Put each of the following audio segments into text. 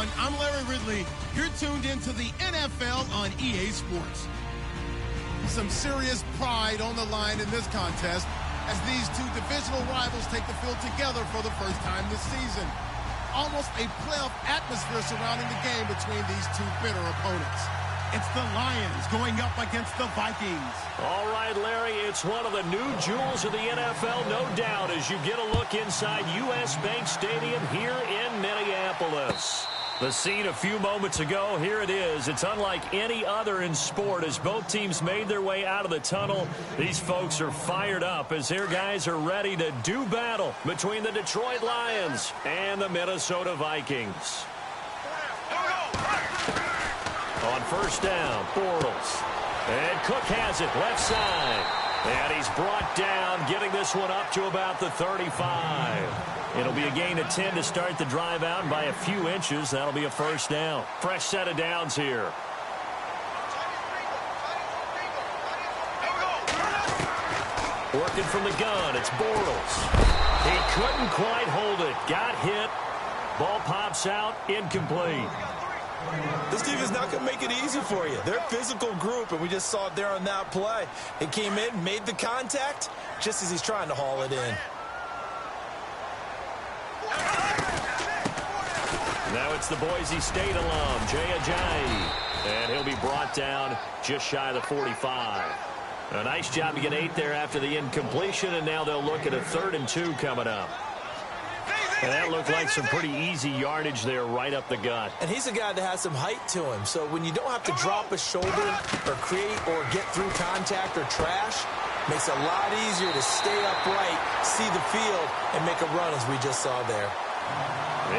everyone. I'm Larry Ridley. You're tuned into the NFL on EA Sports. Some serious pride on the line in this contest as these two divisional rivals take the field together for the first time this season. Almost a playoff atmosphere surrounding the game between these two bitter opponents. It's the Lions going up against the Vikings. All right, Larry, it's one of the new jewels of the NFL, no doubt, as you get a look inside U.S. Bank Stadium here in Minneapolis. The scene a few moments ago, here it is. It's unlike any other in sport as both teams made their way out of the tunnel. These folks are fired up as their guys are ready to do battle between the Detroit Lions and the Minnesota Vikings. On first down, Bortles. And Cook has it, left side. And he's brought down, getting this one up to about the 35. It'll be a gain of 10 to start the drive out, and by a few inches, that'll be a first down. Fresh set of downs here. Working from the gun, it's Bortles. He couldn't quite hold it. Got hit. Ball pops out, incomplete. This defense is not going to make it easy for you. They're a physical group, and we just saw it there on that play. It came in, made the contact, just as he's trying to haul it in. Now it's the Boise State alum, Jay Ajayi. And he'll be brought down just shy of the 45. A nice job to get 8 there after the incompletion, and now they'll look at a 3rd and 2 coming up. And that looked like some pretty easy yardage there right up the gut. And he's a guy that has some height to him, so when you don't have to drop a shoulder or create or get through contact or trash, makes it a lot easier to stay upright, see the field, and make a run as we just saw there.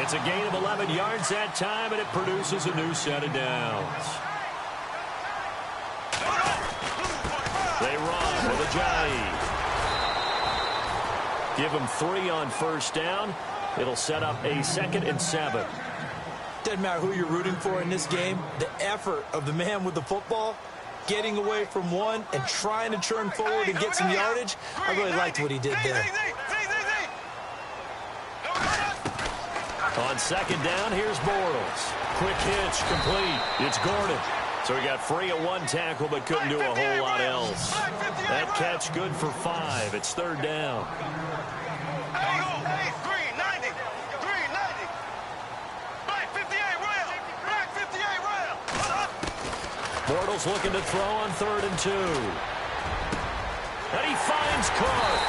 It's a gain of 11 yards that time, and it produces a new set of downs. They run with Ajayi. Give him 3 on first down. It'll set up a 2nd and 7. Doesn't matter who you're rooting for in this game. The effort of the man with the football, getting away from one and trying to turn forward and get some yardage, I really liked what he did there. On 2nd down, here's Bortles. Quick hitch, complete. It's Gordon. So he got free at 1 tackle but couldn't do a whole lot else. That catch good for 5. It's 3rd down. Bortles looking to throw on 3rd and 2. And he finds Cook.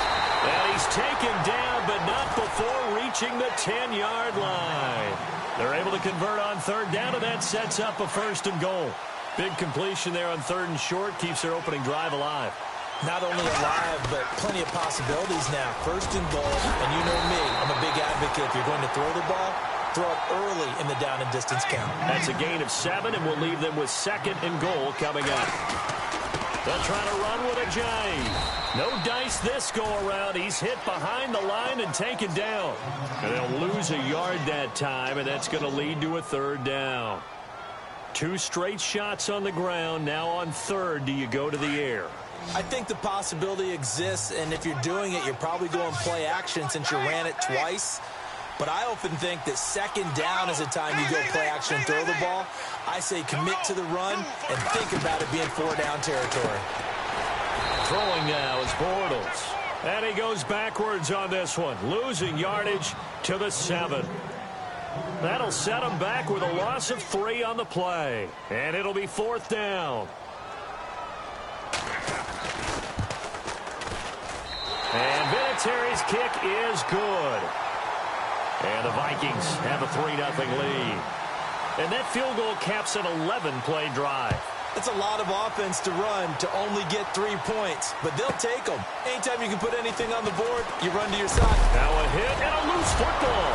And he's taken down, but not before reaching the 10-yard line. They're able to convert on 3rd down, and that sets up a 1st and goal. Big completion there on 3rd and short, keeps their opening drive alive. Not only alive, but plenty of possibilities now. 1st and goal, and you know me, I'm a big advocate. If you're going to throw the ball, throw it early in the down and distance count. That's a gain of 7, and we'll leave them with 2nd and goal coming up. They'll try to run with Ajayi. No dice this go-around. He's hit behind the line and taken down. And they'll lose a yard that time, and that's going to lead to a 3rd down. 2 straight shots on the ground. Now on 3rd, do you go to the air? I think the possibility exists, and if you're doing it, you're probably going play action since you ran it twice. But I often think that 2nd down is the time you go play action and throw the ball. I say commit to the run and think about it being 4-down territory. Throwing now is Bortles. And he goes backwards on this one, losing yardage to the 7. That'll set him back with a loss of 3 on the play. And it'll be 4th down. And Vinatieri's kick is good. And the Vikings have a 3-0 lead. And that field goal caps an 11-play drive. It's a lot of offense to run to only get 3 points, but they'll take them. Anytime you can put anything on the board, you run to your side. Now a hit and a loose football.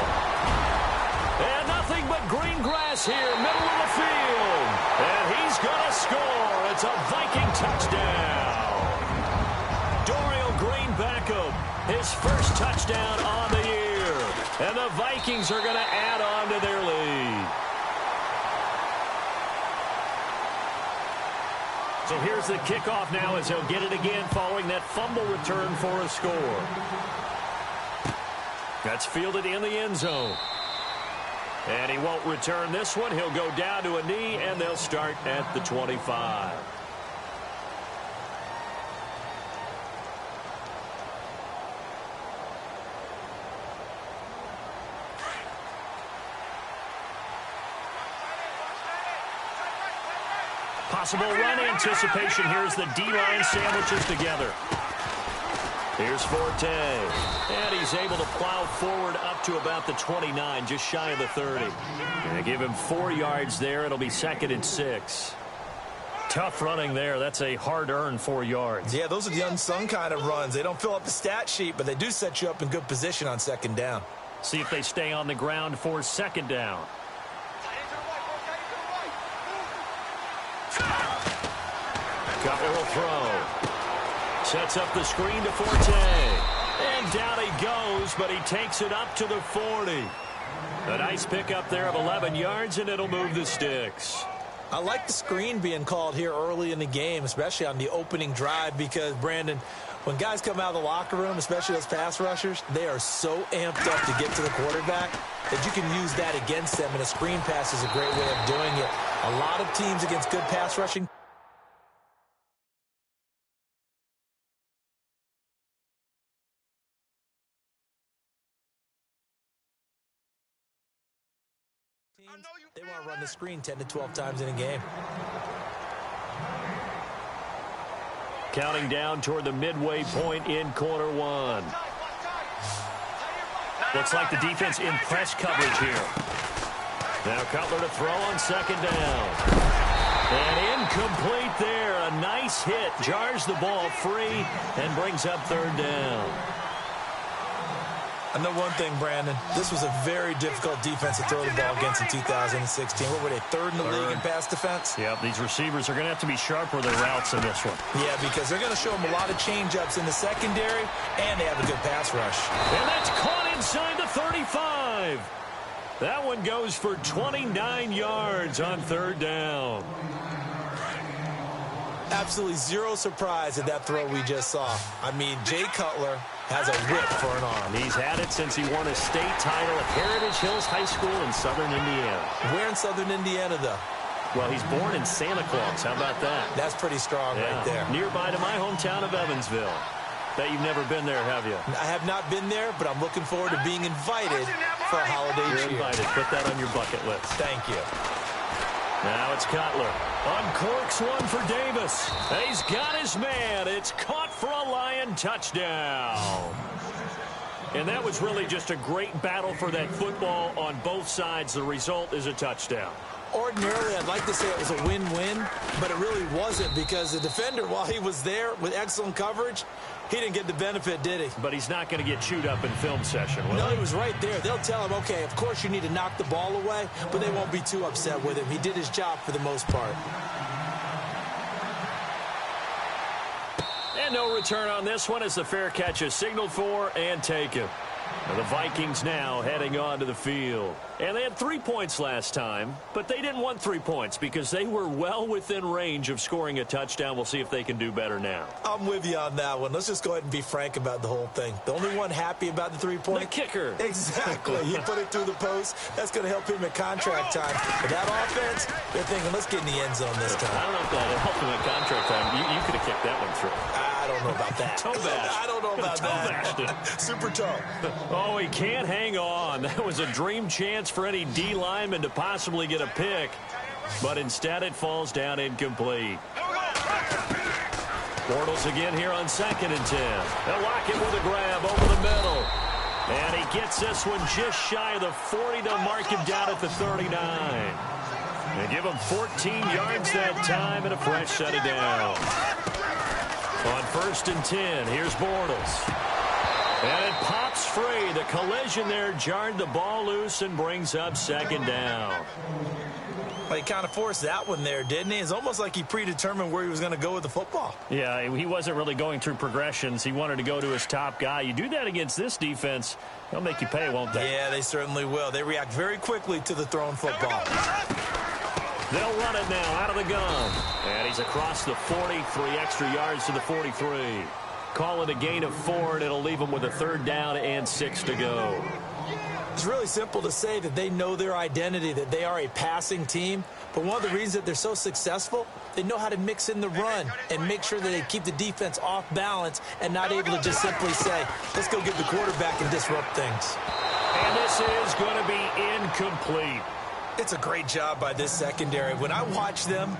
And nothing but green grass here, middle of the field. And he's going to score. It's a Viking touchdown. Dorial Green Beckham, his first touchdown on the year. And the Vikings are going to add on to their lead. So here's the kickoff now as they'll get it again following that fumble return for a score. That's fielded in the end zone. And he won't return this one. He'll go down to a knee, and they'll start at the 25. Possible run anticipation. Here's the D-line sandwiches together. Here's Forte. And he's able to plow forward up to about the 29, just shy of the 30. Gonna give him 4 yards there. It'll be 2nd and 6. Tough running there. That's a hard-earned 4 yards. Yeah, those are the unsung kind of runs. They don't fill up the stat sheet, but they do set you up in good position on 2nd down. See if they stay on the ground for 2nd down. Cutler will throw. Sets up the screen to Forte. And down he goes, but he takes it up to the 40. A nice pickup there of 11 yards, and it'll move the sticks. I like the screen being called here early in the game, especially on the opening drive, because, Brandon, when guys come out of the locker room, especially those pass rushers, they are so amped up to get to the quarterback that you can use that against them, and a screen pass is a great way of doing it. A lot of teams against good pass rushing they want to run the screen 10 to 12 times in a game. Counting down toward the midway point in quarter 1. Looks like the defense in press coverage here. Now Cutler to throw on 2nd down. And incomplete there. A nice hit. Jars the ball free and brings up 3rd down. I know one thing, Brandon. This was a very difficult defense to throw the ball against in 2016. What were they, 3rd in the league in pass defense? Yep, these receivers are going to have to be sharp with their routes in this one. Yeah, because they're going to show them a lot of change-ups in the secondary, and they have a good pass rush. And that's caught inside the 35. That one goes for 29 yards on 3rd down. Absolutely zero surprise at that throw we just saw. I mean, Jay Cutler has a whip for an arm. He's had it since he won a state title at Heritage Hills High School in Southern Indiana. Where in Southern Indiana, though? Well, he's born in Santa Claus. How about that? That's pretty strong right there. Nearby to my hometown of Evansville. Bet you've never been there, have you? I have not been there, but I'm looking forward to being invited for a holiday cheer. You're invited. Put that on your bucket list. Thank you. Now it's Cutler. Uncorks one for Davis. He's got his man. It's caught for a Lion touchdown. And that was really just a great battle for that football on both sides. The result is a touchdown. Ordinarily, I'd like to say it was a win-win, but it really wasn't, because the defender, while he was there with excellent coverage, he didn't get the benefit, did he? But he's not going to get chewed up in film session, will he? No, he was right there. They'll tell him, okay, of course you need to knock the ball away, but they won't be too upset with him. He did his job for the most part. And no return on this one as the fair catch is signaled for and taken. Now the Vikings now heading onto the field. And they had 3 points last time, but they didn't want 3 points because they were well within range of scoring a touchdown. We'll see if they can do better now. I'm with you on that one. Let's just go ahead and be frank about the whole thing. The only one happy about the 3-point? The kicker. Exactly. He put it through the post. That's going to help him at contract time. But that offense, they're thinking, let's get in the end zone this time. I don't know if that helped him at contract time. You could have kicked that one through. I don't know about that. Toe bash. I don't know about that. Super toe. Oh, he can't hang on. That was a dream chance for any D lineman to possibly get a pick, but instead it falls down incomplete. Bortles again here on 2nd and 10. They'll lock it with a grab over the middle. And he gets this one just shy of the 40. They'll mark him down at the 39. And give him 14 yards that time and a fresh set of down. On 1st and 10, here's Bortles. And it pops free. The collision there jarred the ball loose and brings up 2nd down. Well, he kind of forced that one there, didn't he? It's almost like he predetermined where he was going to go with the football. Yeah, he wasn't really going through progressions. He wanted to go to his top guy. You do that against this defense, they'll make you pay, won't they? Yeah, they certainly will. They react very quickly to the thrown football. They'll run it now out of the gun. And he's across the 40, 3 extra yards to the 43. Call it a gain of 4, and it'll leave him with a 3rd down and 6 to go. It's really simple to say that they know their identity, that they are a passing team. But one of the reasons that they're so successful, they know how to mix in the run and make sure that they keep the defense off balance and not able to just simply say, let's go get the quarterback and disrupt things. And this is going to be incomplete. It's a great job by this secondary. When I watch them,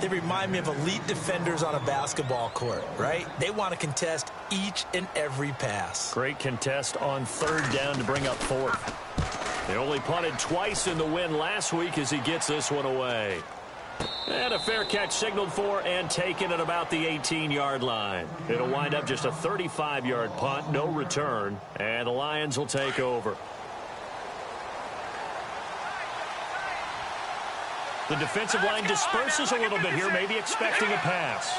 they remind me of elite defenders on a basketball court, right? They want to contest each and every pass. Great contest on third down to bring up fourth. They only punted twice in the win last week as he gets this one away. And a fair catch signaled for and taken at about the 18-yard line. It'll wind up just a 35-yard punt, no return, and the Lions will take over. The defensive line disperses a little bit here, maybe expecting a pass.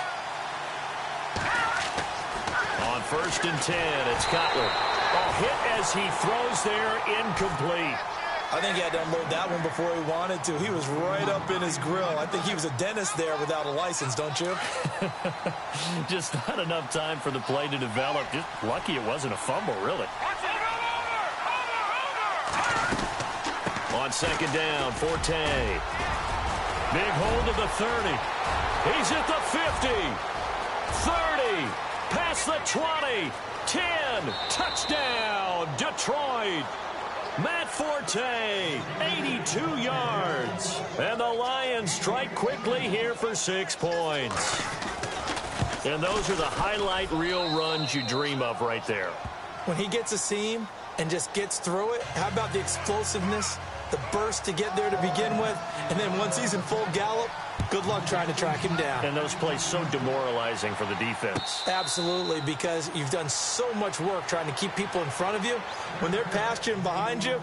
On 1st and 10, it's Cutler. A hit as he throws there, incomplete. I think he had to unload that one before he wanted to. He was right up in his grill. I think he was a dentist there without a license, don't you? Just not enough time for the play to develop. Just lucky it wasn't a fumble, really. On 2nd down, Forte. Big hold of the 30. He's at the 50. 30. Past the 20. 10. Touchdown, Detroit. Matt Forte, 82 yards. And the Lions strike quickly here for 6 points. And those are the highlight reel runs you dream of right there. When he gets a seam and just gets through it, how about the explosiveness, the burst to get there to begin with, and then once he's in full gallop, good luck trying to track him down. And those plays so demoralizing for the defense. Absolutely, because you've done so much work trying to keep people in front of you. When they're past you and behind you,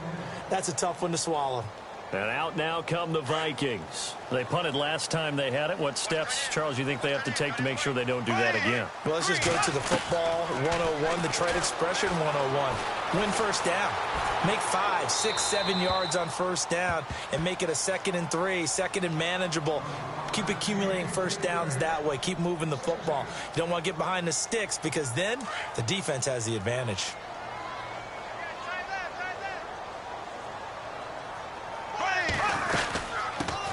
that's a tough one to swallow. And out now come the Vikings. They punted last time they had it. What steps, Charles, you think they have to take to make sure they don't do that again? Well, let's just go to the football 101, the trade expression 101. Win first down. Make 5, 6, 7 yards on first down and make it a 2nd and 3, 2nd and manageable. Keep accumulating first downs that way. Keep moving the football. You don't want to get behind the sticks because then the defense has the advantage.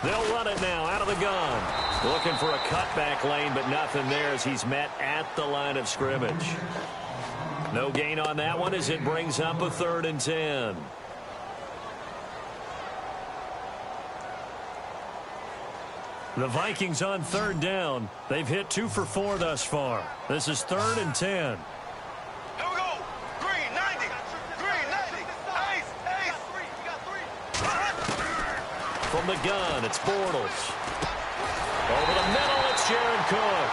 They'll run it now out of the gun. Looking for a cutback lane, but nothing there as he's met at the line of scrimmage. No gain on that one as it brings up a 3rd and 10. The Vikings on 3rd down. They've hit 2 for 4 thus far. This is 3rd and 10. Here we go. Green, 90. Green, 90. Ace, ace. We got 3. From the gun, it's Bortles. Over the middle, it's Jared Cook.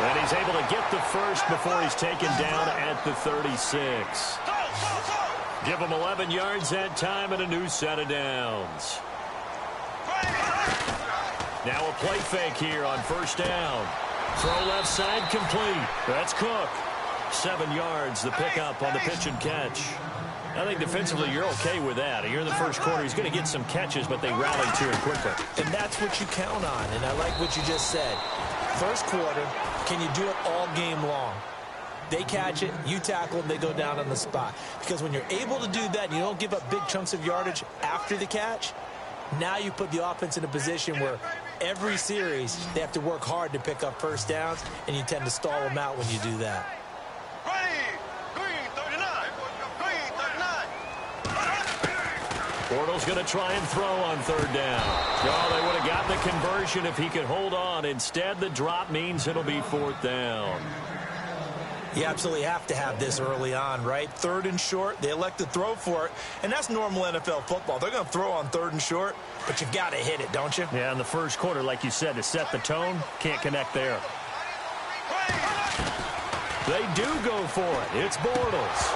And he's able to get the first before he's taken down at the 36. Give him 11 yards that time and a new set of downs. Now a play fake here on 1st down. Throw left side complete. That's Cook. 7 yards, the pickup on the pitch and catch. I think defensively you're okay with that. Here in the first quarter, he's going to get some catches, but they rallied to it quickly. And that's what you count on, and I like what you just said. First quarter, can you do it all game long? They catch it, you tackle them, they go down on the spot. Because when you're able to do that and you don't give up big chunks of yardage after the catch, now you put the offense in a position where every series they have to work hard to pick up first downs, and you tend to stall them out when you do that. Bortles going to try and throw on 3rd down. Oh, they would have gotten the conversion if he could hold on. Instead, the drop means it'll be 4th down. You absolutely have to have this early on, right? 3rd and short, they elect to throw for it, and that's normal NFL football. They're going to throw on 3rd and short, but you've got to hit it, don't you? Yeah, in the first quarter, like you said, to set the tone, can't connect there. They do go for it. It's Bortles.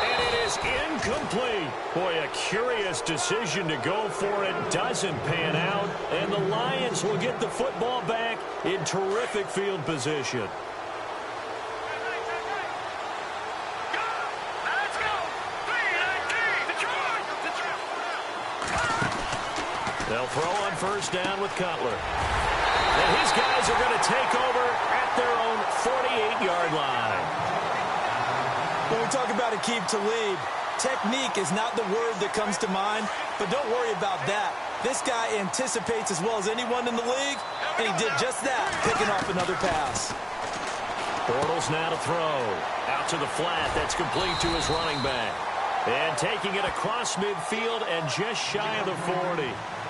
And it is incomplete. Boy, a curious decision to go for it. Doesn't pan out. And the Lions will get the football back in terrific field position. They'll throw on 1st down with Cutler. And his guys are going to take over at their own 48-yard line. When we talk about Aqib Talib, Technique is not the word that comes to mind, but don't worry about that. This guy anticipates as well as anyone in the league, and he did just that, picking off another pass. Bortles now to throw. Out to the flat. That's complete to his running back. And taking it across midfield and just shy of the 40.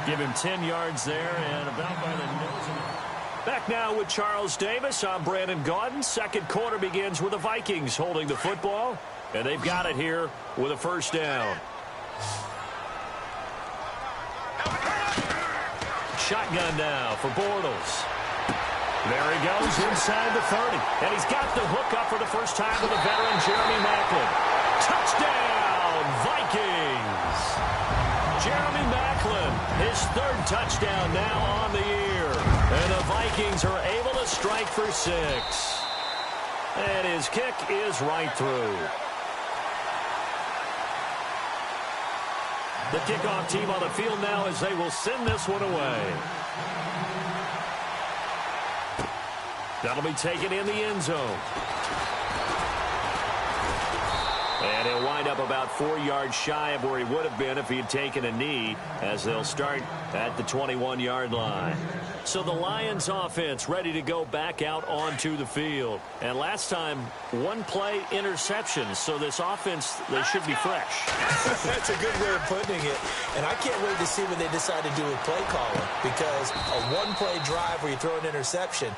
Give him 10 yards there and about by the nose of it. Back now with Charles Davis. I'm Brandon Gaudin. Second quarter begins with the Vikings holding the football. And they've got it here with a first down. Shotgun now for Bortles. There he goes inside the 30. And he's got the hook up for the first time with the veteran Jeremy Maclin. Touchdown, Vikings! Jeremy Maclin, his third touchdown now on the year. And the Vikings are able to strike for 6. And his kick is right through. The kickoff team on the field now as they will send this one away. That'll be taken in the end zone. And he'll wind up about 4 yards shy of where he would have been if he had taken a knee, as they'll start at the 21-yard line. So the Lions offense ready to go back out onto the field. And last time, one play interception. So this offense, they should be fresh. That's a good way of putting it. And I can't wait to see what they decide to do with play calling. Because a one-play drive where you throw an interception,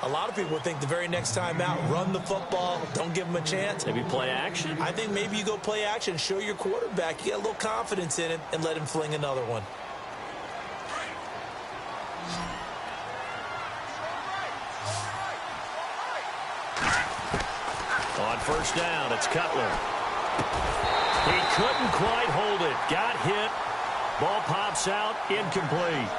a lot of people think the very next time out, run the football, don't give them a chance. Maybe play action? I think maybe you go play action, show your quarterback, you get a little confidence in him, and let him fling another one. On first down, it's Cutler. He couldn't quite hold it. Got hit. Ball pops out, incomplete.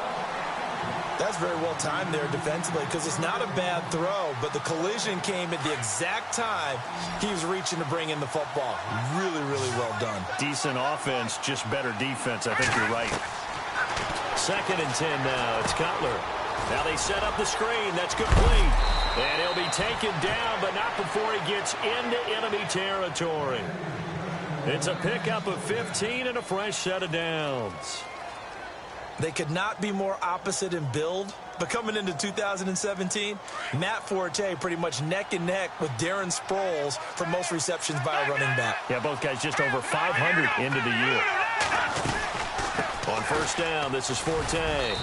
That's very well timed there defensively because it's not a bad throw, but the collision came at the exact time he was reaching to bring in the football. Really, really well done. Decent offense, just better defense. I think you're right. 2nd and 10 now. It's Cutler. Now they set up the screen. That's complete. And he'll be taken down, but not before he gets into enemy territory. It's a pickup of 15 and a fresh set of downs. They could not be more opposite in build, but coming into 2017, Matt Forte pretty much neck and neck with Darren Sproles for most receptions by a running back. Yeah, both guys just over 500 into the year. On first down, this is Forte.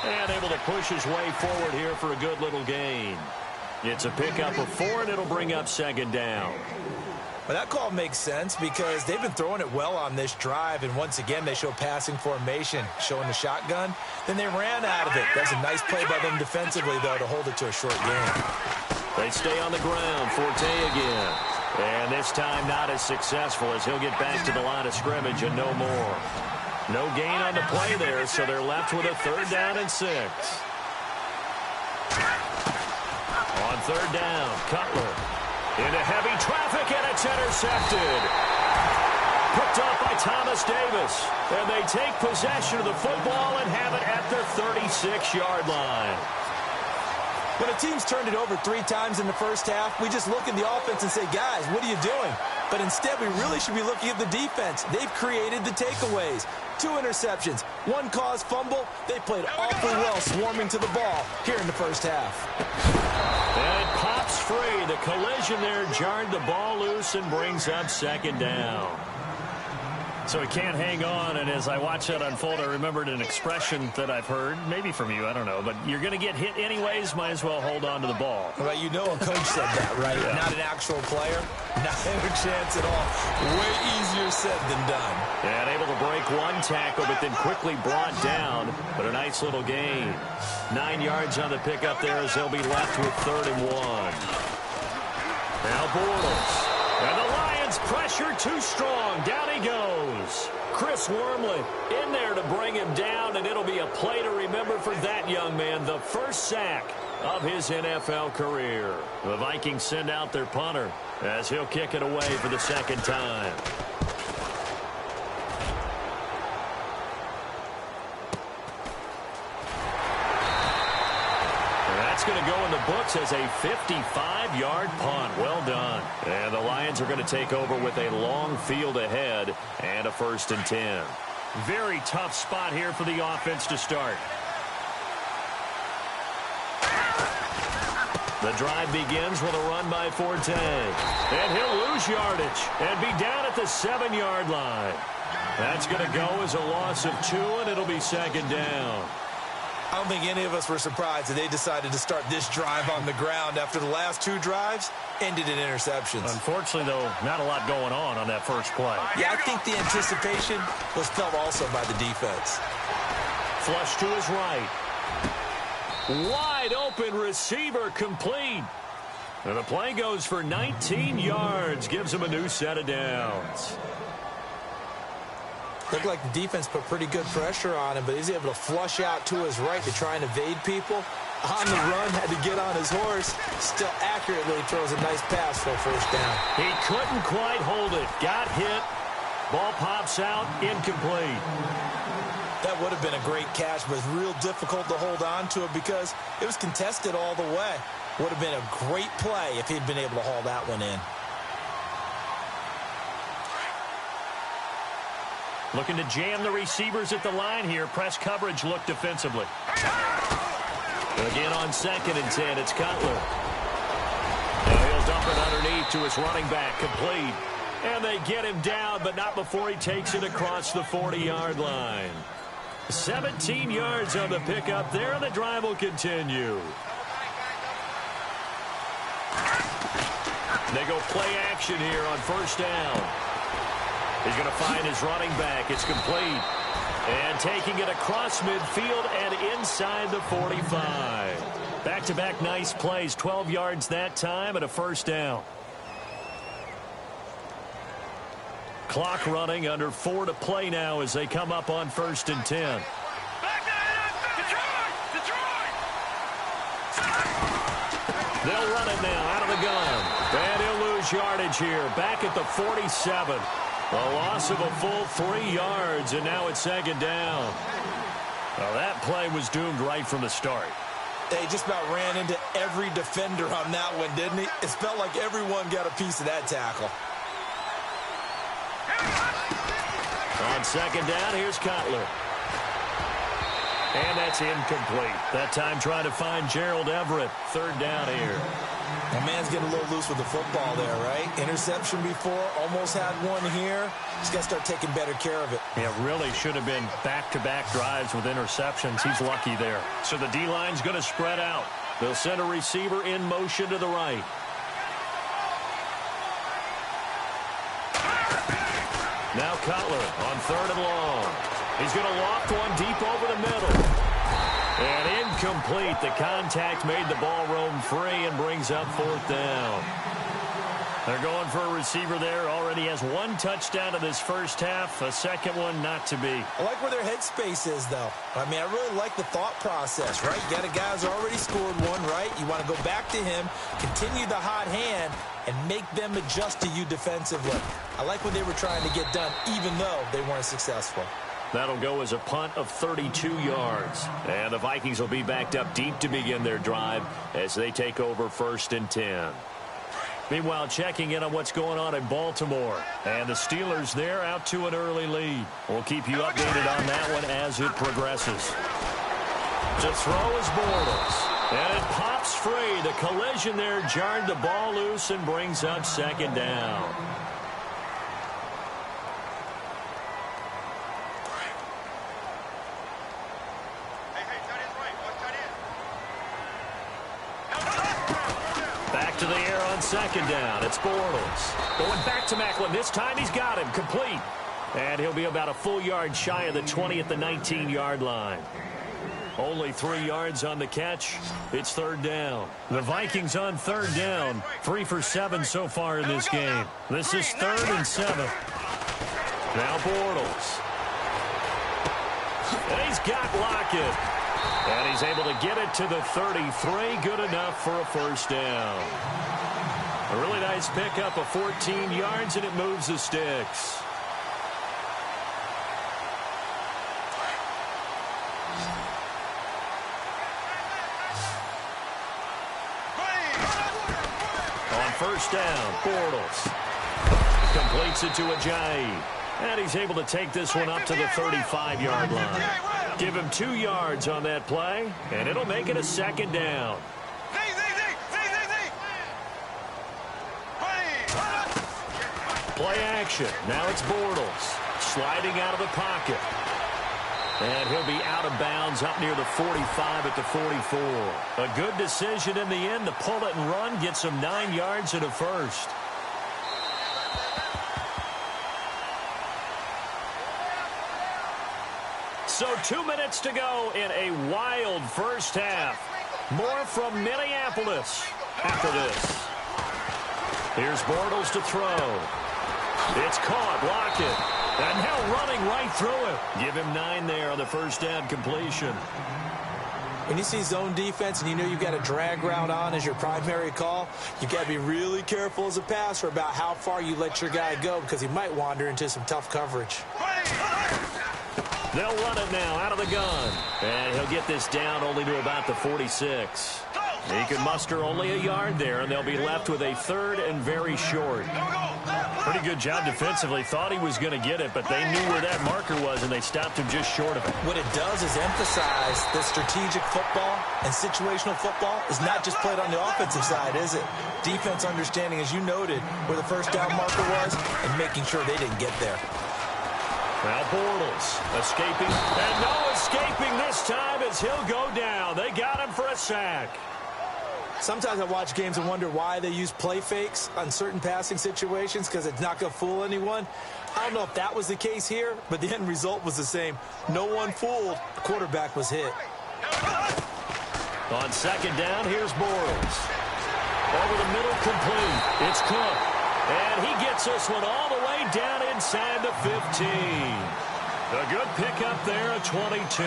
And able to push his way forward here for a good little gain. It's a pickup of 4, and it'll bring up 2nd down. Well, that call makes sense because they've been throwing it well on this drive, and once again, they show passing formation, showing the shotgun. Then they ran out of it. That's a nice play by them defensively, though, to hold it to a short gain. They stay on the ground. Forte again. And this time not as successful as he'll get back to the line of scrimmage and no more. No gain on the play there, so they're left with a 3rd down and 6. On 3rd down, Cutler. Into heavy traffic, and it's intercepted. Picked up by Thomas Davis. And they take possession of the football and have it at their 36-yard line. When a team's turned it over 3 times in the first half, we just look at the offense and say, guys, what are you doing? But instead, we really should be looking at the defense. They've created the takeaways. 2 interceptions, 1 caused fumble. They played awfully well swarming to the ball here in the first half. And it pops free. The collision there jarred the ball loose and brings up 2nd down. So he can't hang on, and as I watch that unfold, I remembered an expression that I've heard, maybe from you, I don't know, but you're going to get hit anyways, might as well hold on to the ball. Well, you know a coach said that, right? Yeah. Not an actual player. Not a chance at all. Way easier said than done. And able to break 1 tackle, but then quickly brought down, but a nice little gain. 9 yards on the pickup there as they'll be left with 3rd and 1. Now Bortles. And the Lions pressure too strong. Down he goes. Chris Wormley in there to bring him down, and it'll be a play to remember for that young man. The first sack of his NFL career. The Vikings send out their punter as he'll kick it away for the 2nd time. that's going to go in the books as a 55-yard punt. Well done. And the Lions are going to take over with a long field ahead and a 1st and 10. Very tough spot here for the offense to start. The drive begins with a run by Forte. And he'll lose yardage and be down at the 7-yard line. That's going to go as a loss of 2, and it'll be 2nd down. I don't think any of us were surprised that they decided to start this drive on the ground after the last 2 drives ended in interceptions. Unfortunately, though, not a lot going on that first play. Yeah, I think the anticipation was felt also by the defense. Flush to his right. Wide open receiver complete. And the play goes for 19 yards. Gives him a new set of downs. Looked like the defense put pretty good pressure on him, but he's able to flush out to his right to try and evade people. On the run, had to get on his horse. Still accurately throws a nice pass for a 1st down. He couldn't quite hold it. Got hit. Ball pops out. Incomplete. That would have been a great catch, but it's real difficult to hold on to it because it was contested all the way. Would have been a great play if he'd been able to haul that one in. Looking to jam the receivers at the line here. Press coverage look defensively. Again on 2nd and 10, it's Cutler. Now he'll dump it underneath to his running back, complete. And they get him down, but not before he takes it across the 40-yard line. 17 yards on the pickup there, and the drive will continue. They go play action here on 1st down. He's going to find his running back. It's complete. And taking it across midfield and inside the 45. Back-to-back nice plays. 12 yards that time and a 1st down. Clock running, under 4 to play now as they come up on 1st and 10. They'll run it now out of the gun. And he'll lose yardage here. Back at the 47. A loss of a full 3 yards, and now it's 2nd down. Well, that play was doomed right from the start. They just about ran into every defender on that one, didn't he? It felt like everyone got a piece of that tackle. On 2nd down, here's Cutler. And that's incomplete. That time trying to find Gerald Everett. 3rd down here. That man's getting a little loose with the football there, right? Interception before, almost had one here. He's got to start taking better care of it. Yeah, really should have been back-to-back drives with interceptions. He's lucky there. So the D-line's going to spread out. They'll send a receiver in motion to the right. Now Cutler on 3rd and long. He's going to loft one deep over the middle. And incomplete. The contact made the ball roam free and brings up 4th down. They're going for a receiver there. Already has 1 touchdown in this first half. A 2nd one not to be. I like where their headspace is, though. I mean, I really like the thought process, right? You got a guy who's already scored one, right? You want to go back to him, continue the hot hand, and make them adjust to you defensively. I like what they were trying to get done, even though they weren't successful. That'll go as a punt of 32 yards. And the Vikings will be backed up deep to begin their drive as they take over 1st and 10. Meanwhile, checking in on what's going on in Baltimore. And the Steelers there out to an early lead. We'll keep you updated on that one as it progresses. To throw is Bortles. And it pops free. The collision there jarred the ball loose and brings up 2nd down. Back to the air on 2nd down. It's Bortles. Going back to Macklin. This time he's got him. Complete. And he'll be about a full yard shy of the 20 at the 19-yard line. Only 3 yards on the catch. It's 3rd down. The Vikings on 3rd down. 3 for 7 so far in this game. This is 3rd and 7. Now Bortles. And he's got Lockett. And he's able to get it to the 33. Good enough for a 1st down. A really nice pickup of 14 yards, and it moves the sticks. first down. Bortles completes it to Ajayi. And he's able to take this one up to the 35-yard line. Give him 2 yards on that play, and it'll make it a second down. Play action. Now it's Bortles sliding out of the pocket. And he'll be out of bounds up near the 45 at the 44. A good decision in the end to pull it and run. Gets him 9 yards and a first. So 2 minutes to go in a wild first half. More from Minneapolis after this. Here's Bortles to throw. It's caught. Lockett. And now running right through it. Give him 9 there on the first down completion. When you see zone defense and you know you've got a drag route on as your primary call, you've got to be really careful as a passer about how far you let your guy go because he might wander into some tough coverage. They'll run it now out of the gun. And he'll get this down only to about the 46. He can muster only a yard there, and they'll be left with a third and very short. Pretty good job defensively. Thought he was going to get it, but they knew where that marker was, and they stopped him just short of it. What it does is emphasize that strategic football and situational football is not just played on the offensive side, is it? Defense understanding, as you noted, where the first down marker was and making sure they didn't get there. Now Bortles escaping, and no escaping this time as he'll go down. They got him for a sack. Sometimes I watch games and wonder why they use play fakes on certain passing situations because it's not going to fool anyone. I don't know if that was the case here, but the end result was the same. No one fooled. The quarterback was hit. On second down, here's Bortles. Over the middle, complete. It's Cook. And he gets this one all the way down inside the 15. A good pickup there at 22.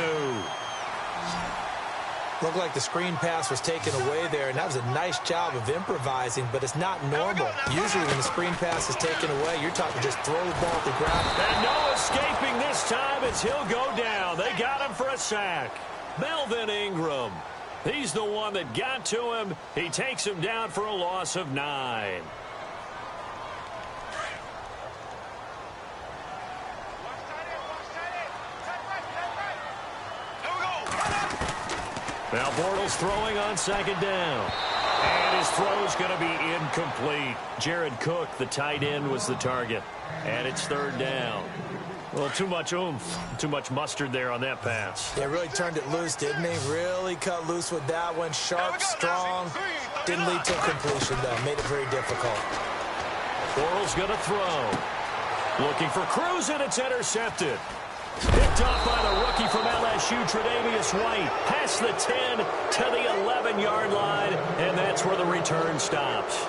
Looked like the screen pass was taken away there, and that was a nice job of improvising, but it's not normal. Usually when the screen pass is taken away, you're talking just throw the ball at the ground. And no escaping this time as he'll go down. They got him for a sack. Melvin Ingram. He's the one that got to him. He takes him down for a loss of 9. Now Bortles throwing on second down. And his throw's going to be incomplete. Jared Cook, the tight end, was the target. And it's third down. Well, too much oomph, too much mustard there on that pass. They really turned it loose, didn't they? Really cut loose with that one. Sharp, strong. Didn't lead to a completion, though. Made it very difficult. Bortles going to throw. Looking for Cruz, and it's intercepted. Picked off by the rookie from LSU, Tre'Davious White. Past the 10 to the 11-yard line, and that's where the return stops.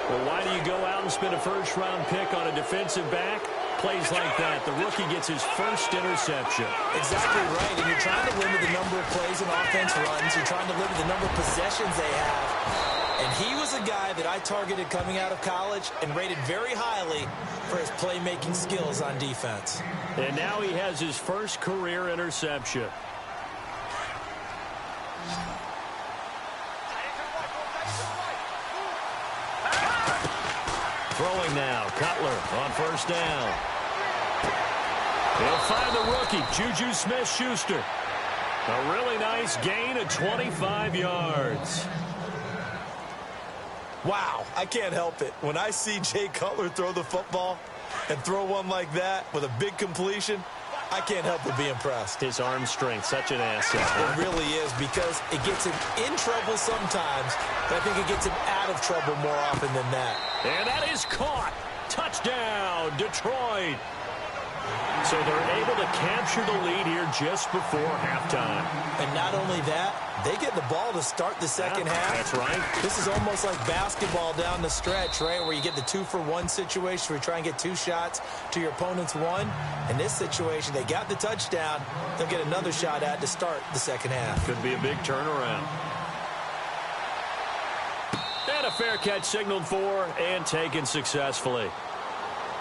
Well, why do you go out and spend a first-round pick on a defensive back? Plays like that. The rookie gets his first interception. Exactly right, and you're trying to limit the number of plays and offense runs. You're trying to limit the number of possessions they have. And he was a guy that I targeted coming out of college and rated very highly for his playmaking skills on defense. And now he has his first career interception. Throwing now, Cutler on first down. He'll find the rookie, Juju Smith-Schuster. A really nice gain of 25 yards. Wow, I can't help it. When I see Jay Cutler throw the football and throw one like that with a big completion, I can't help but be impressed. His arm strength, such an asset. It really is, because it gets him in trouble sometimes, but I think it gets him out of trouble more often than that. And that is caught. Touchdown, Detroit. So they're able to capture the lead here just before halftime. And not only that, they get the ball to start the second half. That's right. This is almost like basketball down the stretch, right, where you get the 2-for-1 situation where you try and get 2 shots to your opponent's 1. In this situation, they got the touchdown. They'll get another shot at to start the second half. Could be a big turnaround. And a fair catch signaled for and taken successfully.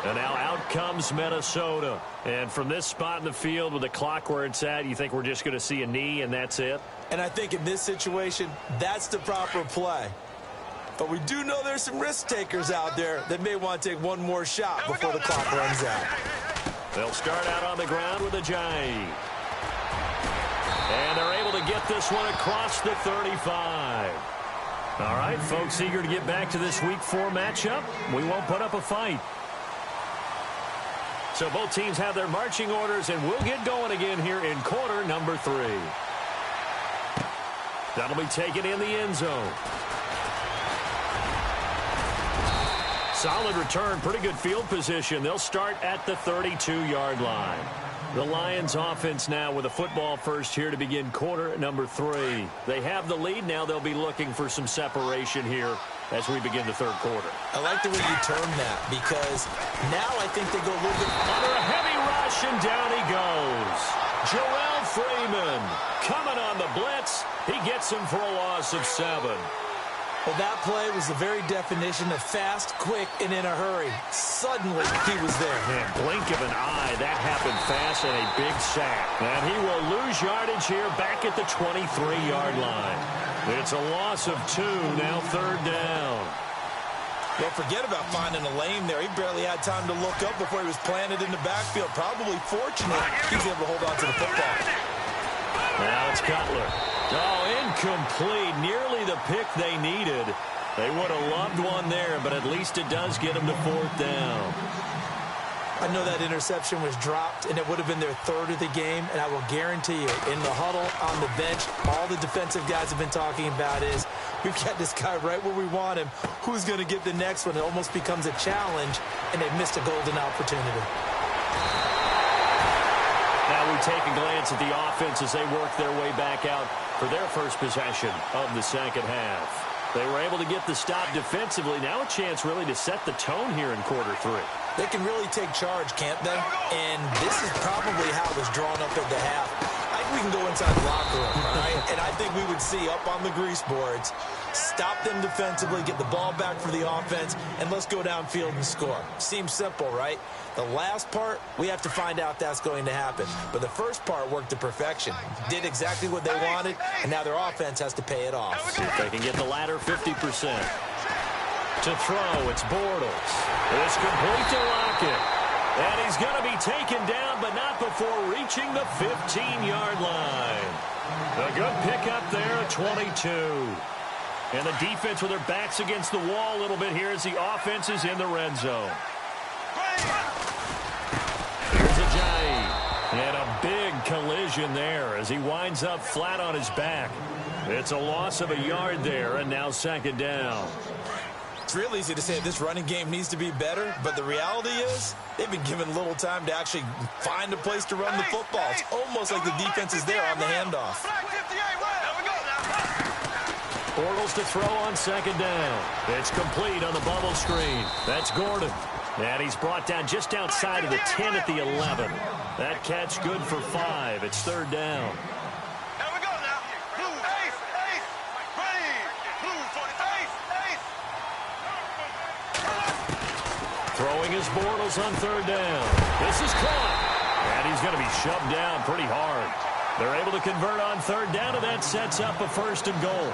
And now out comes Minnesota. And from this spot in the field with the clock where it's at, you think we're just going to see a knee and that's it? And I think in this situation, that's the proper play. But we do know there's some risk takers out there that may want to take one more shot before the clock runs out. They'll start out on the ground with a Jai. And they're able to get this one across the 35. All right, folks, eager to get back to this Week 4 matchup. We won't put up a fight. So both teams have their marching orders, and we'll get going again here in quarter number 3. That'll be taken in the end zone. Solid return, pretty good field position. They'll start at the 32-yard line. The Lions offense now with a football first here to begin quarter number 3. They have the lead. Now they'll be looking for some separation here as we begin the third quarter. I like the way you term that because now I think they go a little bit under a heavy rush, and down he goes. Jarrell Freeman coming on the blitz. He gets him for a loss of 7. Well, that play was the very definition of fast, quick, and in a hurry. Suddenly, he was there. Man, blink of an eye. That happened fast and a big sack. And he will lose yardage here back at the 23-yard line. It's a loss of 2, now third down. Don't forget about finding a lane there. He barely had time to look up before he was planted in the backfield. Probably fortunate he was able to hold on to the football. Now it's Cutler. Oh, incomplete. Nearly the pick they needed. They would have loved one there, but at least it does get them to fourth down. I know that interception was dropped, and it would have been their third of the game, and I will guarantee you, in the huddle, on the bench, all the defensive guys have been talking about is, we've got this guy right where we want him. Who's going to get the next one? It almost becomes a challenge, and they've missed a golden opportunity. Now we take a glance at the offense as they work their way back out for their first possession of the second half. They were able to get the stop defensively. Now a chance really to set the tone here in quarter 3. They can really take charge, can't they? And this is probably how it was drawn up at the half. I think we can go inside the locker room, right? And I think we would see up on the grease boards, stop them defensively, get the ball back for the offense, and let's go downfield and score. Seems simple, right? The last part, we have to find out that's going to happen. But the first part worked to perfection. Did exactly what they wanted, and now their offense has to pay it off. See if they can get the latter 50%. To throw, it's Bortles. It's complete to Lockett. And he's going to be taken down, but not before reaching the 15-yard line. A good pickup there at 22. And the defense with their backs against the wall a little bit here as the offense is in the red zone. Here's a Jai. And a big collision there as he winds up flat on his back. It's a loss of a yard there, and now second down. It's real easy to say this running game needs to be better, but the reality is they've been given little time to actually find a place to run the football. It's almost like the defense is there on the handoff. Bortles to throw on second down. It's complete on the bubble screen. That's Gordon. And he's brought down just outside of the 10 at the 11. That catch good for 5. It's third down. Throwing his Bortles on third down. This is caught. And he's going to be shoved down pretty hard. They're able to convert on third down, and that sets up a first and goal.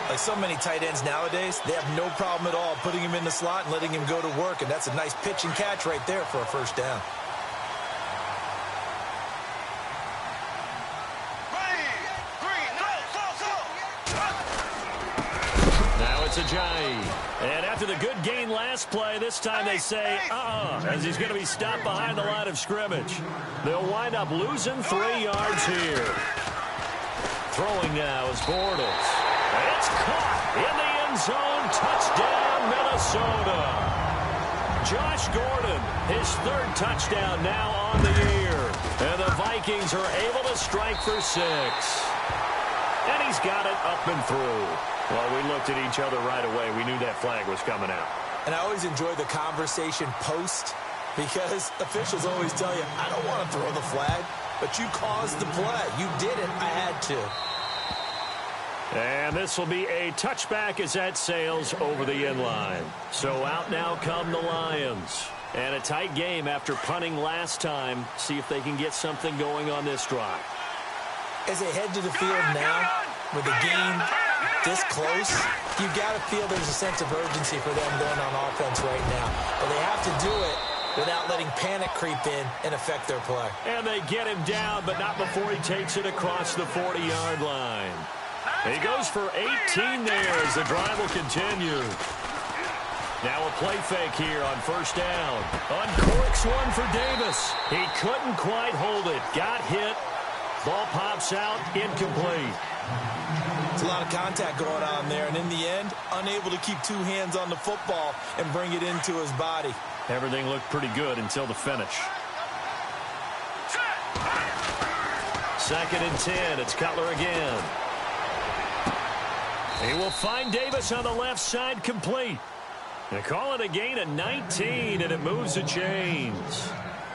Like so many tight ends nowadays, they have no problem at all putting him in the slot and letting him go to work. And that's a nice pitch and catch right there for a first down. Now it's a Jai. And after the good gain last play, this time they say, as he's going to be stopped behind the line of scrimmage. They'll wind up losing 3 yards here. Throwing now is Bortles. It's caught in the end zone. Touchdown, Minnesota. Josh Gordon, his third touchdown now on the year. And the Vikings are able to strike for 6. And he's got it up and through. Well, we looked at each other right away. We knew that flag was coming out. And I always enjoy the conversation post because officials always tell you, I don't want to throw the flag, but you caused the play. You did it. I had to. And this will be a touchback as that sails over the end line. So out now come the Lions. And a tight game after punting last time. See if they can get something going on this drive. As they head to the field now with a gain, this close, you got to feel there's a sense of urgency for them going on offense right now. But they have to do it without letting panic creep in and affect their play. And they get him down, but not before he takes it across the 40-yard line. He goes for 18 there as the drive will continue. Now a play fake here on first down. Uncorks one for Davis. He couldn't quite hold it. Got hit. Ball pops out, incomplete. It's a lot of contact going on there, and in the end, unable to keep two hands on the football and bring it into his body. Everything looked pretty good until the finish. 2nd and 10. It's Cutler again. He will find Davis on the left side, complete. They call it a gain of 19, and it moves the chains.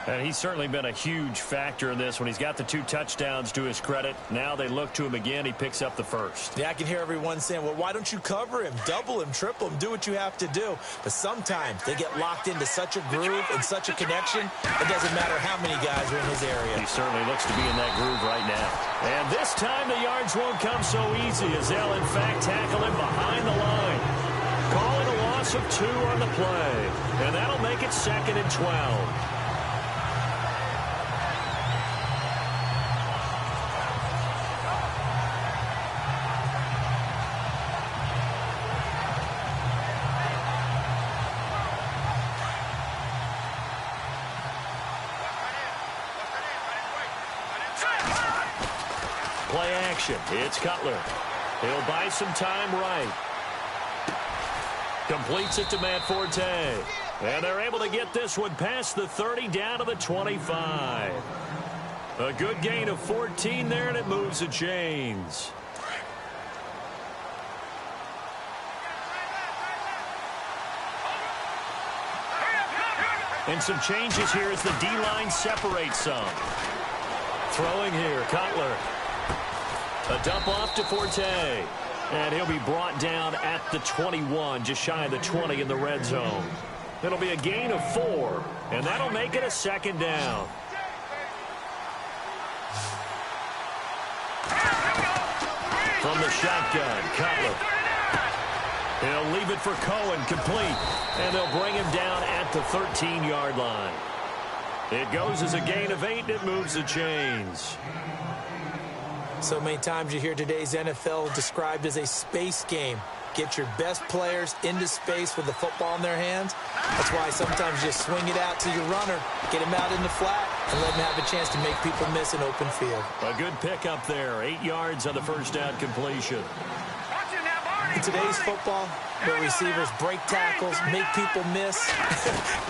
And he's certainly been a huge factor in this when he's got the 2 touchdowns to his credit. Now they look to him again. He picks up the first. Yeah, I can hear everyone saying, well, why don't you cover him, double him, triple him, do what you have to do. But sometimes they get locked into such a groove and such a connection, it doesn't matter how many guys are in his area. He certainly looks to be in that groove right now. And this time the yards won't come so easy as they'll, in fact, tackle him behind the line. Calling a loss of 2 on the play. And that'll make it 2nd and 12. Play action. It's Cutler. He'll buy some time right. Completes it to Matt Forte. And they're able to get this one past the 30 down to the 25. A good gain of 14 there, and it moves the chains. And some changes here as the D-line separates some. Throwing here, Cutler. A dump off to Forte. And he'll be brought down at the 21, just shy of the 20 in the red zone. It'll be a gain of 4, and that'll make it a 2nd down. From the shotgun, Cutler. He'll leave it for Cohen, complete. And they'll bring him down at the 13-yard line. It goes as a gain of 8, and it moves the chains. So many times you hear today's NFL described as a space game. Get your best players into space with the football in their hands. That's why sometimes you just swing it out to your runner, get him out in the flat, and let him have a chance to make people miss an open field. A good pickup there. 8 yards on the first down completion. In today's football, where receivers break tackles, make people miss,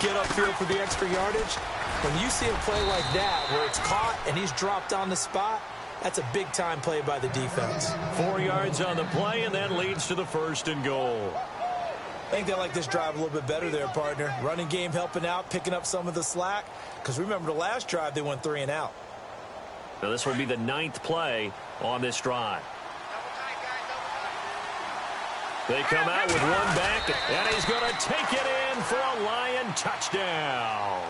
get upfield for the extra yardage, when you see a play like that where it's caught and he's dropped on the spot, that's a big-time play by the defense. 4 yards on the play, and that leads to the 1st and goal. I think they like this drive a little bit better there, partner. Running game helping out, picking up some of the slack. Because remember the last drive, they went 3 and out. Now this will be the 9th play on this drive. They come out with one back, and he's going to take it in for a Lion touchdown.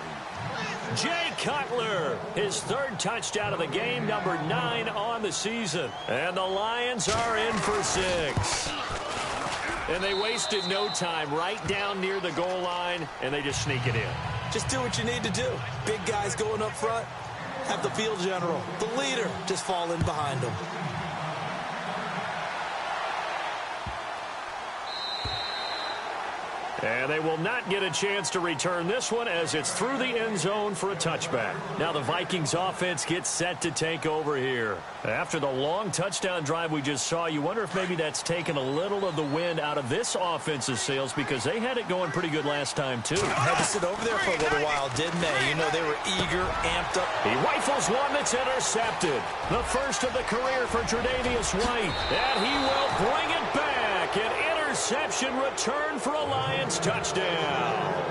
Jay Cutler, his 3rd touchdown of the game, number 9 on the season. And the Lions are in for 6. And they wasted no time, right down near the goal line, and they just sneak it in. Just do what you need to do. Big guys going up front, have the field general, the leader, just fall in behind them. And they will not get a chance to return this one as it's through the end zone for a touchback. Now the Vikings offense gets set to take over here. After the long touchdown drive we just saw, you wonder if maybe that's taken a little of the wind out of this offense's sails because they had it going pretty good last time too. Had to sit over there for a little while, didn't they? You know, they were eager, amped up. He rifles one that's intercepted. The first of the career for Tre'Davious White. And he will bring it back. An interception return for a Lions touchdown.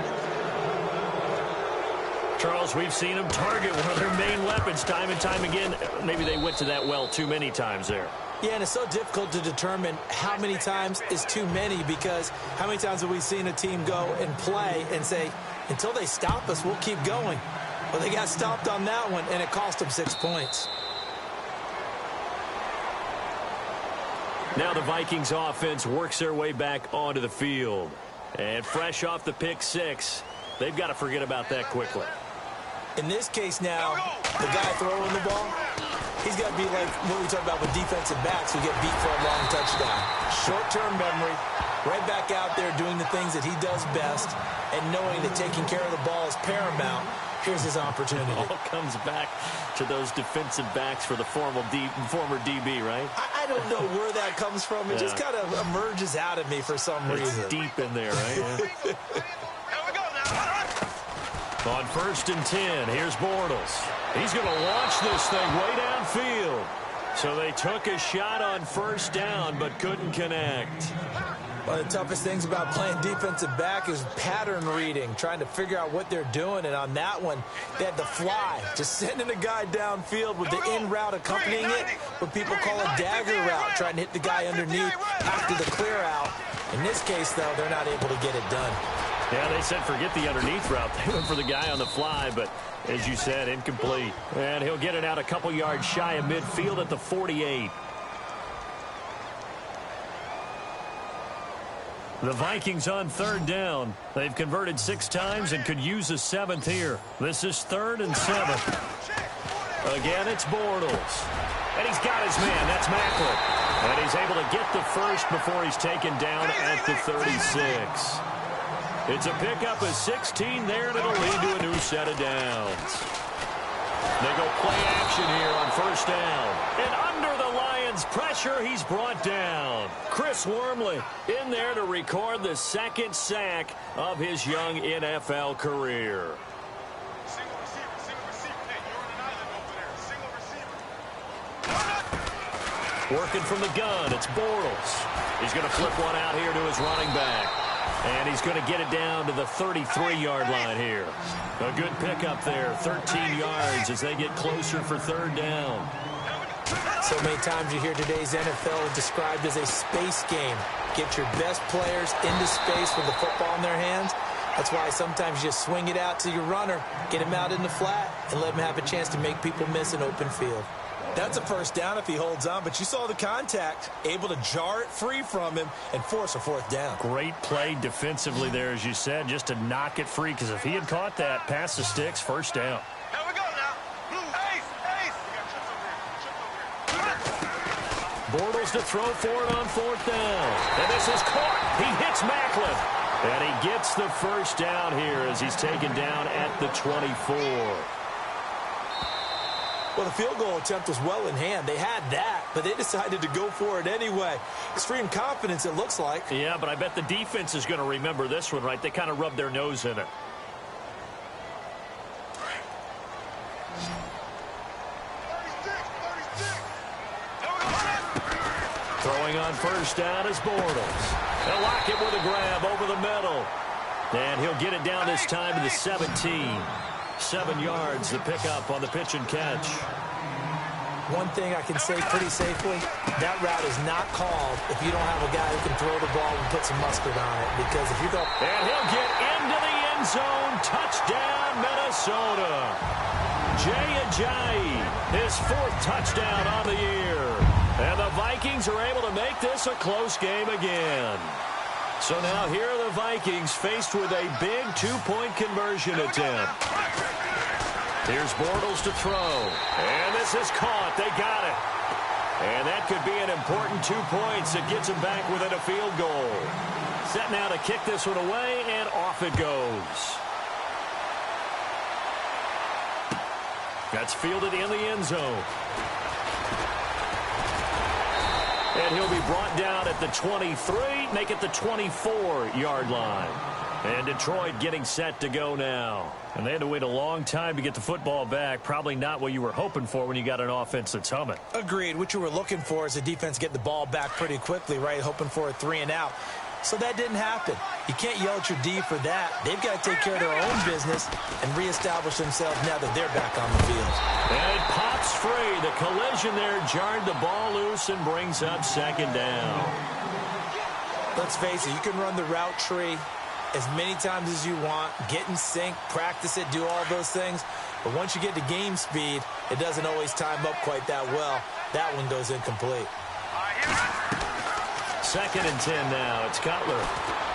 Charles, we've seen them target one of their main weapons time and time again. Maybe they went to that well too many times there. Yeah, and it's so difficult to determine how many times is too many because how many times have we seen a team go and play and say, until they stop us, we'll keep going. Well, they got stopped on that one, and it cost them 6 points. Now the Vikings offense works their way back onto the field. And fresh off the pick six, they've got to forget about that quickly. In this case now, the guy throwing the ball, he's got to be like what we talk about with defensive backs who get beat for a long touchdown. Short-term memory, right back out there doing the things that he does best, and knowing that taking care of the ball is paramount. Here's his opportunity. It all comes back to those defensive backs for the former DB, right? I don't know where that comes from. It just kind of emerges out of me for some reason. It's deep in there, right? Here we go now. On 1st and 10, here's Bortles. He's going to launch this thing way downfield. So they took a shot on 1st down, but couldn't connect. One of the toughest things about playing defensive back is pattern reading, trying to figure out what they're doing. And on that one, they had the fly, just sending a guy downfield with the in route accompanying it, what people call a dagger route, trying to hit the guy underneath after the clear out. In this case, though, they're not able to get it done. Yeah, they said forget the underneath route. They went for the guy on the fly, but as you said, incomplete. And he'll get it out a couple yards shy of midfield at the 48. The Vikings on 3rd down. They've converted 6 times and could use a 7th here. This is 3rd and 7. Again, it's Bortles. And he's got his man. That's Macklin. And he's able to get the first before he's taken down at the 36. It's a pickup of 16 there, and it'll lead to a new set of downs. They go play action here on 1st down. And under the Lions' pressure, he's brought down. Chris Wormley in there to record the 2nd sack of his young NFL career. Single receiver. Hey, you're on an island over there. Single receiver. Working from the gun, it's Bortles. He's going to flip one out here to his running back. And he's going to get it down to the 33-yard line here. A good pickup there, 13 yards as they get closer for 3rd down. So many times you hear today's NFL described as a space game. Get your best players into space with the football in their hands. That's why sometimes you just swing it out to your runner, get him out in the flat, and let him have a chance to make people miss an open field. That's a 1st down if he holds on, but you saw the contact, able to jar it free from him and force a 4th down. Great play defensively there, as you said, just to knock it free, because if he had caught that, past the sticks, 1st down. Here we go now. Ace. Bortles to throw for it on 4th down. And this is caught. He hits Macklin. And he gets the 1st down here as he's taken down at the 24. Well, the field goal attempt was well in hand. They had that, but they decided to go for it anyway. Extreme confidence, it looks like. Yeah, but I bet the defense is going to remember this one, right? They kind of rubbed their nose in it. Throwing on 1st down is Bortles. They'll lock him with a grab over the middle. And he'll get it down this time to the 17. 7 yards, the pickup on the pitch and catch. One thing I can say pretty safely, that route is not called if you don't have a guy who can throw the ball and put some mustard on it. Because if you go... And he'll get into the end zone. Touchdown, Minnesota. Jay Ajayi, his 4th touchdown on the year. And the Vikings are able to make this a close game again. So now here are the Vikings faced with a big 2-point conversion attempt. Here's Bortles to throw. And this is caught. They got it. And that could be an important 2 points that gets them back within a field goal. Set now to kick this one away, and off it goes. That's fielded in the end zone. And he'll be brought down at the 23, make it the 24-yard line. And Detroit getting set to go now. And they had to wait a long time to get the football back. Probably not what you were hoping for when you got an offense that's humming. Agreed. What you were looking for is the defense get the ball back pretty quickly, right? Hoping for a 3 and out. So that didn't happen. You can't yell at your D for that. They've got to take care of their own business and reestablish themselves now that they're back on the field. And it pops free. The collision there jarred the ball loose and brings up 2nd down. Let's face it, you can run the route tree as many times as you want, get in sync, practice it, do all those things. But once you get to game speed, it doesn't always time up quite that well. That one goes incomplete. 2nd and 10 now. It's Cutler.